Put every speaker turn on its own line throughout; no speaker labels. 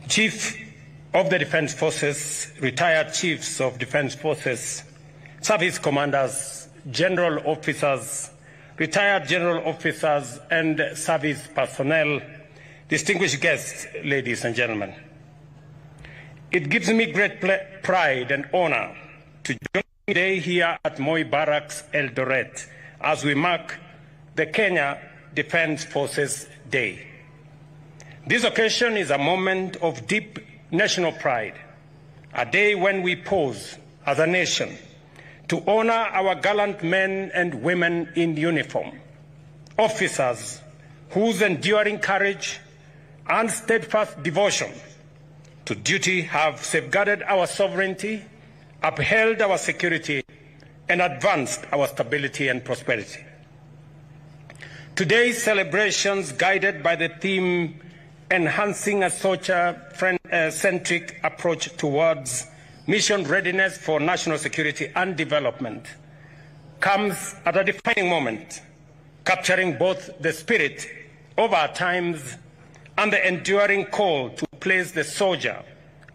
Chief of the Defense Forces, retired chiefs of Defense Forces, service commanders, general officers, retired general officers, and service personnel, distinguished guests, ladies and gentlemen. It gives me great pride and honor to join today here at Moi Barracks, Eldoret, as we mark the Kenya Defense Forces Day. This occasion is a moment of deep national pride, a day when we pause as a nation to honor our gallant men and women in uniform, officers whose enduring courage and steadfast devotion to duty have safeguarded our sovereignty, upheld our security, and advanced our stability and prosperity. Today's celebrations, guided by the theme enhancing a soldier-centric approach towards mission readiness for national security and development, comes at a defining moment, capturing both the spirit of our times and the enduring call to place the soldier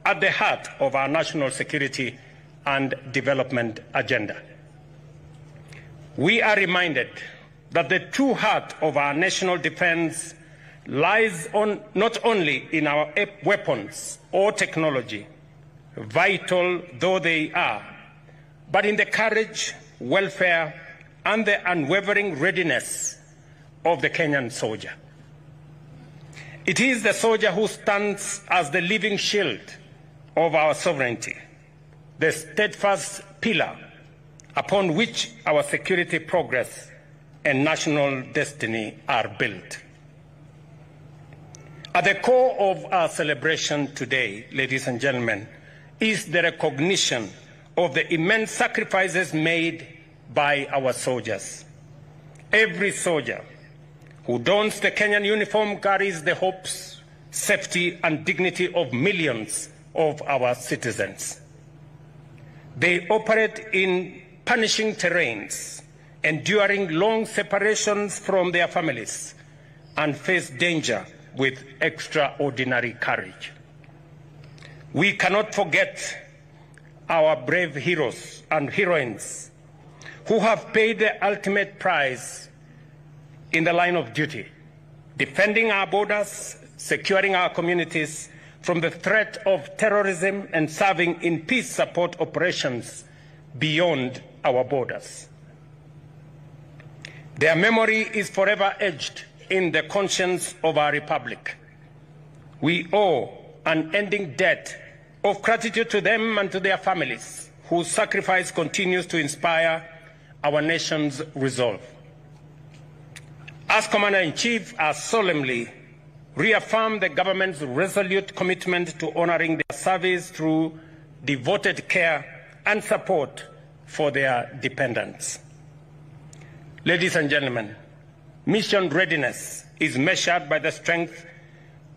at the heart of our national security and development agenda. We are reminded that the true heart of our national defense lies not only in our weapons or technology, vital though they are, but in the courage, welfare, and the unwavering readiness of the Kenyan soldier. It is the soldier who stands as the living shield of our sovereignty, the steadfast pillar upon which our security progress and national destiny are built. At the core of our celebration today, ladies and gentlemen, is the recognition of the immense sacrifices made by our soldiers. Every soldier who dons the Kenyan uniform carries the hopes, safety, and dignity of millions of our citizens. They operate in punishing terrains, enduring long separations from their families, and face danger with extraordinary courage. We cannot forget our brave heroes and heroines who have paid the ultimate price in the line of duty, defending our borders, securing our communities from the threat of terrorism, and serving in peace support operations beyond our borders. Their memory is forever etched in the conscience of our republic. We owe an unending debt of gratitude to them and to their families, whose sacrifice continues to inspire our nation's resolve. As Commander-in-Chief, I solemnly reaffirm the government's resolute commitment to honoring their service through devoted care and support for their dependents. Ladies and gentlemen, mission readiness is measured by the strength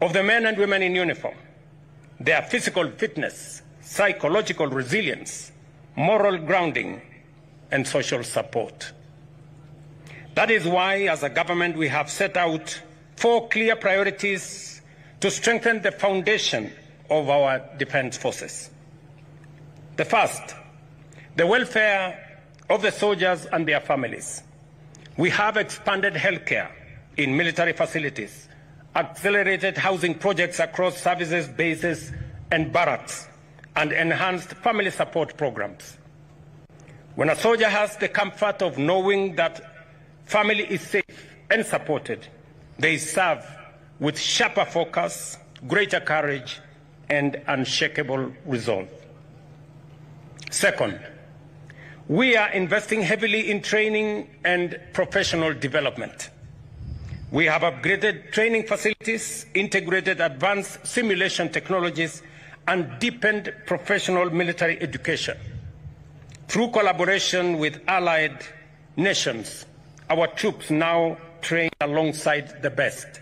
of the men and women in uniform, their physical fitness, psychological resilience, moral grounding, and social support. That is why, as a government, we have set out 4 clear priorities to strengthen the foundation of our defense forces. The first, the welfare of the soldiers and their families. We have expanded healthcare in military facilities, accelerated housing projects across services, bases, and barracks, and enhanced family support programs. When a soldier has the comfort of knowing that family is safe and supported, they serve with sharper focus, greater courage, and unshakable resolve. Second, we are investing heavily in training and professional development. We have upgraded training facilities, integrated advanced simulation technologies, and deepened professional military education. Through collaboration with allied nations, our troops now train alongside the best,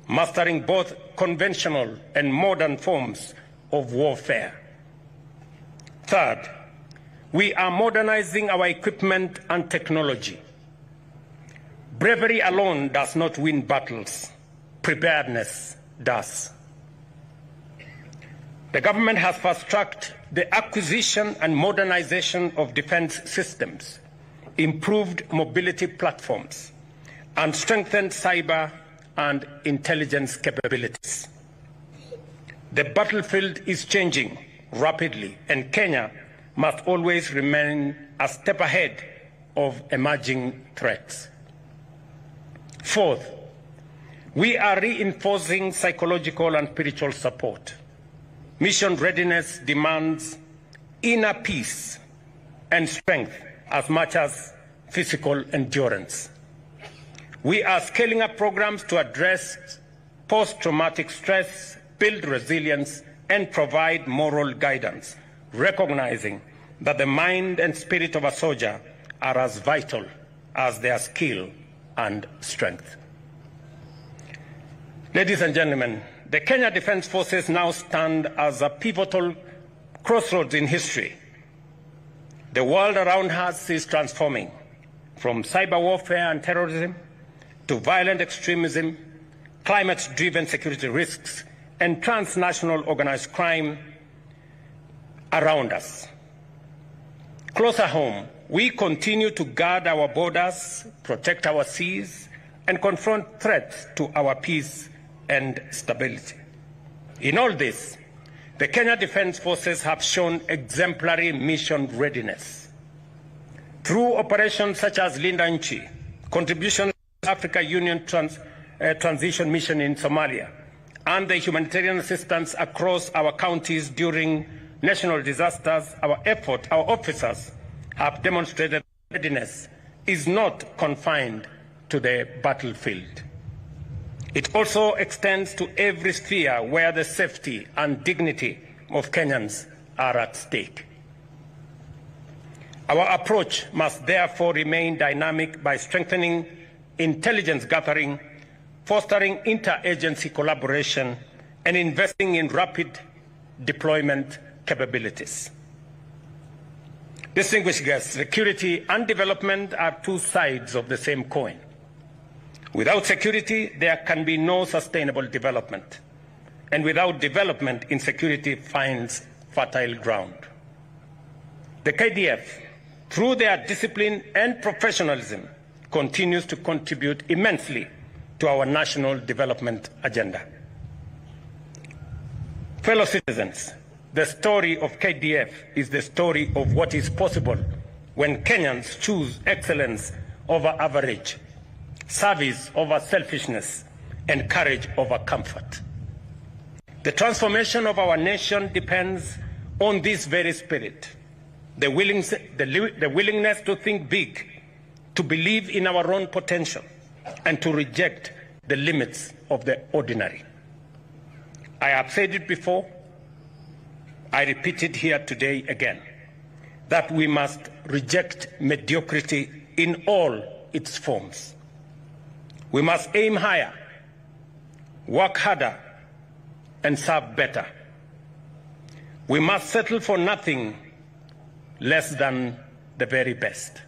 mastering both conventional and modern forms of warfare. Third, we are modernizing our equipment and technology. Bravery alone does not win battles. Preparedness does. The government has fast-tracked the acquisition and modernization of defense systems, improved mobility platforms, and strengthened cyber and intelligence capabilities. The battlefield is changing rapidly, and Kenya must always remain a step ahead of emerging threats. Fourth, we are reinforcing psychological and spiritual support. Mission readiness demands inner peace and strength as much as physical endurance. We are scaling up programs to address post-traumatic stress, build resilience, and provide moral guidance, recognizing that the mind and spirit of a soldier are as vital as their skill and strength. Ladies and gentlemen, the Kenya Defence Forces now stand as a pivotal crossroads in history. The world around us is transforming from cyber warfare and terrorism to violent extremism, climate-driven security risks, and transnational organized crime around us. Closer home, we continue to guard our borders, protect our seas, and confront threats to our peace and stability. In all this, the Kenya Defence Forces have shown exemplary mission readiness. Through operations such as Linda Nchi, contributions to the Africa Union Transition Mission in Somalia, and the humanitarian assistance across our counties during national disasters, our officers have demonstrated that readiness is not confined to the battlefield. It also extends to every sphere where the safety and dignity of Kenyans are at stake. Our approach must therefore remain dynamic by strengthening intelligence gathering, fostering interagency collaboration, and investing in rapid deployment capabilities. Distinguished guests, security and development are two sides of the same coin. Without security, there can be no sustainable development. And without development, insecurity finds fertile ground. The KDF, through their discipline and professionalism, continues to contribute immensely to our national development agenda. Fellow citizens, the story of KDF is the story of what is possible when Kenyans choose excellence over average, service over selfishness, and courage over comfort. The transformation of our nation depends on this very spirit, the willingness to think big, to believe in our own potential, and to reject the limits of the ordinary. I have said it before, I repeat it here today again, that we must reject mediocrity in all its forms. We must aim higher, work harder, and serve better. We must settle for nothing less than the very best.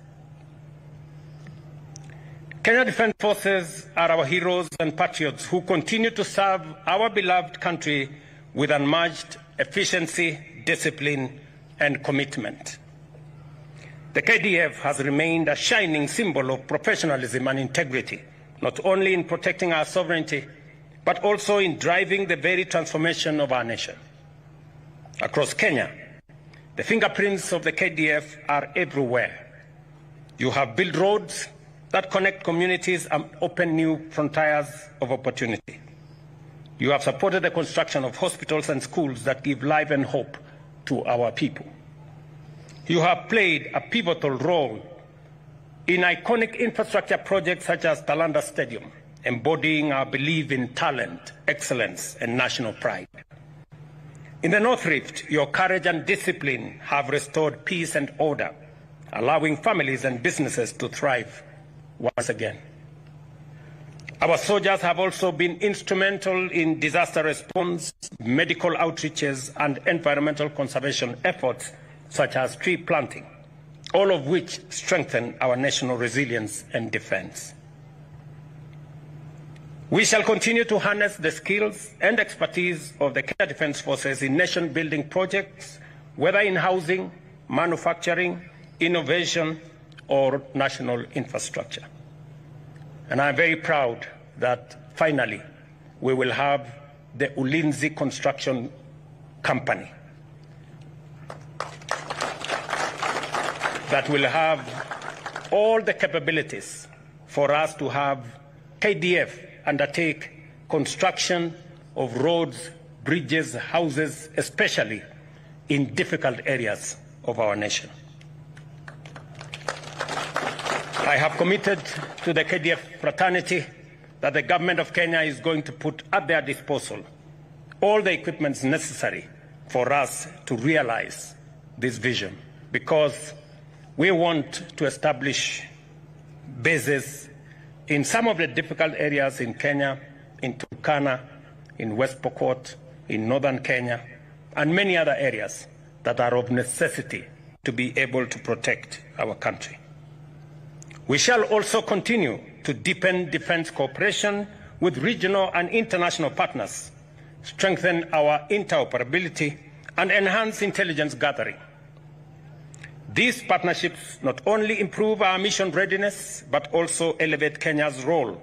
Kenya Defence Forces are our heroes and patriots who continue to serve our beloved country with unmatched efficiency, discipline, and commitment. The KDF has remained a shining symbol of professionalism and integrity, not only in protecting our sovereignty, but also in driving the very transformation of our nation. Across Kenya, the fingerprints of the KDF are everywhere. You have built roads that connect communities and open new frontiers of opportunity. You have supported the construction of hospitals and schools that give life and hope to our people. You have played a pivotal role in iconic infrastructure projects such as Talanda Stadium, embodying our belief in talent, excellence, and national pride. In the North Rift, your courage and discipline have restored peace and order, allowing families and businesses to thrive once again. Our soldiers have also been instrumental in disaster response, medical outreaches, and environmental conservation efforts such as tree planting, all of which strengthen our national resilience and defense. We shall continue to harness the skills and expertise of the Kenya Defence Forces in nation-building projects, whether in housing, manufacturing, innovation, or national infrastructure. And I'm very proud that finally we will have the Ulinzi Construction Company that will have all the capabilities for us to have KDF undertake construction of roads, bridges, houses, especially in difficult areas of our nation. I have committed to the KDF fraternity that the government of Kenya is going to put at their disposal all the equipment necessary for us to realize this vision, because we want to establish bases in some of the difficult areas in Kenya, in Turkana, in West Pokot, in northern Kenya, and many other areas that are of necessity to be able to protect our country. We shall also continue to deepen defense cooperation with regional and international partners, strengthen our interoperability, and enhance intelligence gathering. These partnerships not only improve our mission readiness, but also elevate Kenya's role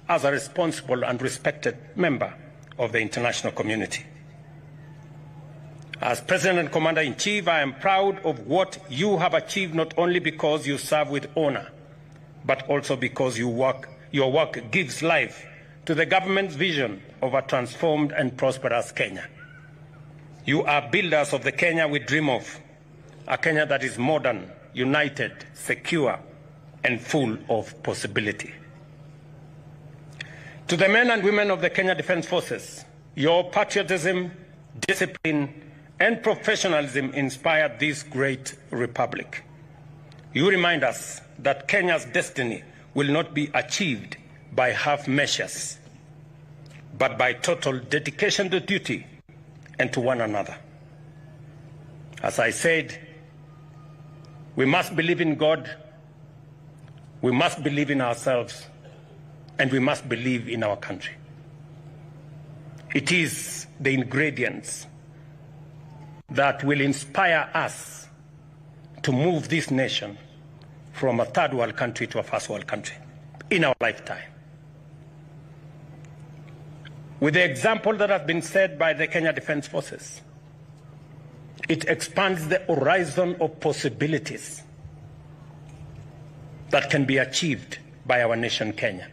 as a responsible and respected member of the international community. As President and Commander-in-Chief, I am proud of what you have achieved, not only because you serve with honor, but also because your work gives life to the government's vision of a transformed and prosperous Kenya. You are builders of the Kenya we dream of, a Kenya that is modern, united, secure, and full of possibility. To the men and women of the Kenya Defence Forces, your patriotism, discipline, and professionalism inspired this great republic. You remind us that Kenya's destiny will not be achieved by half measures, but by total dedication to duty and to one another. As I said, we must believe in God, we must believe in ourselves, and we must believe in our country. It is the ingredients that will inspire us to move this nation from a third world country to a first world country in our lifetime. With the example that has been set by the Kenya Defence Forces, it expands the horizon of possibilities that can be achieved by our nation, Kenya.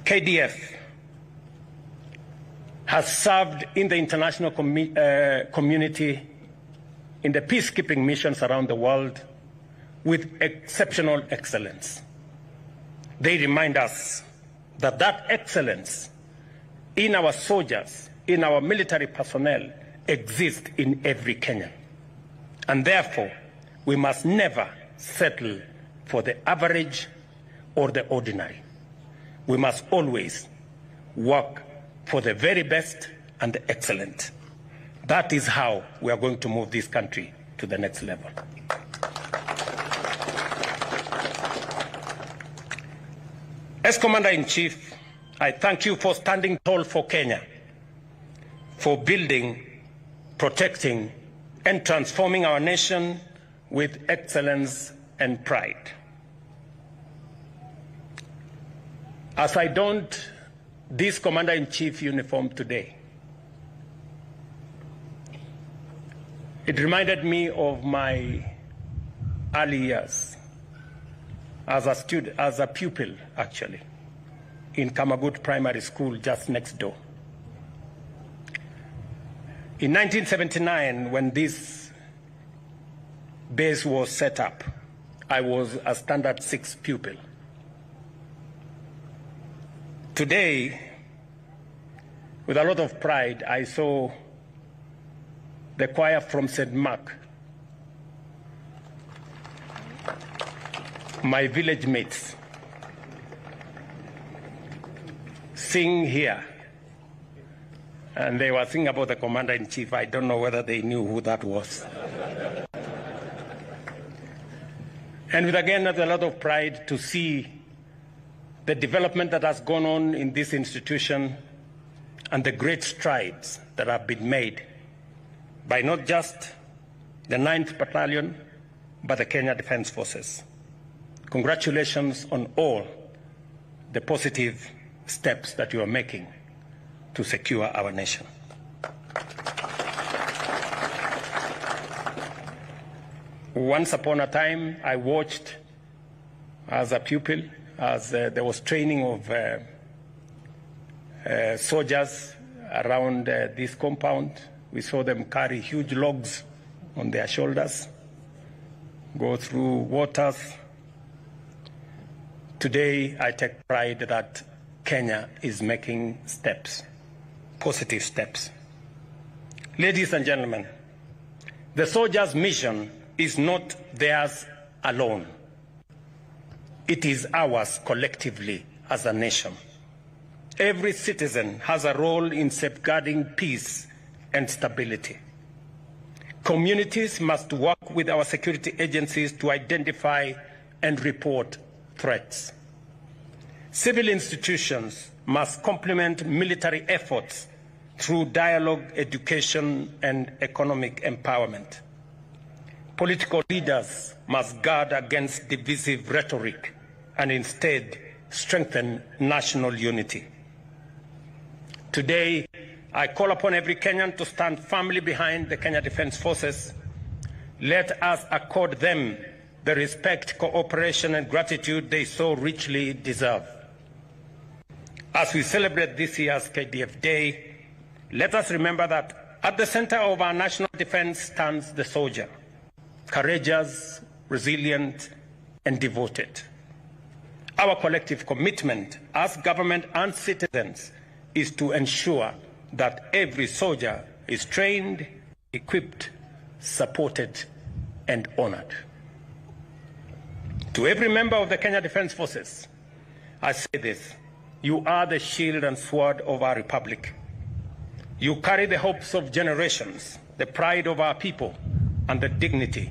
KDF has served in the international community in the peacekeeping missions around the world with exceptional excellence. They remind us that that excellence in our soldiers, in our military personnel, exists in every Kenyan. And therefore, we must never settle for the average or the ordinary. We must always work for the very best and the excellent. That is how we are going to move this country to the next level. As Commander-in-Chief, I thank you for standing tall for Kenya, for building, protecting, and transforming our nation with excellence and pride. As I donned this Commander-in-Chief uniform today, it reminded me of my early years as a student, as a pupil, actually, in Kamagut Primary School just next door. In 1979, when this base was set up, I was a standard 6 pupil. Today, with a lot of pride, I saw the choir from St. Mark, my village mates, sing here. And they were singing about the Commander-in-Chief. I don't know whether they knew who that was. And with, again, a lot of pride to see the development that has gone on in this institution and the great strides that have been made by not just the 9th Battalion, but the Kenya Defence Forces. Congratulations on all the positive steps that you are making to secure our nation. Once upon a time, I watched as a pupil as there was training of soldiers around this compound. We saw them carry huge logs on their shoulders, go through waters. Today, I take pride that Kenya is making steps, positive steps. Ladies and gentlemen, the soldiers' mission is not theirs alone. It is ours collectively as a nation. Every citizen has a role in safeguarding peace and stability. Communities must work with our security agencies to identify and report threats. Civil institutions must complement military efforts through dialogue, education, and economic empowerment. Political leaders must guard against divisive rhetoric and instead strengthen national unity. Today, I call upon every Kenyan to stand firmly behind the Kenya Defence Forces. Let us accord them the respect, cooperation, and gratitude they so richly deserve. As we celebrate this year's KDF Day, let us remember that at the center of our national defense stands the soldier, courageous, resilient, and devoted. Our collective commitment as government and citizens is to ensure that every soldier is trained, equipped, supported, and honored. To every member of the Kenya Defence Forces, I say this: you are the shield and sword of our republic. You carry the hopes of generations, the pride of our people, and the dignity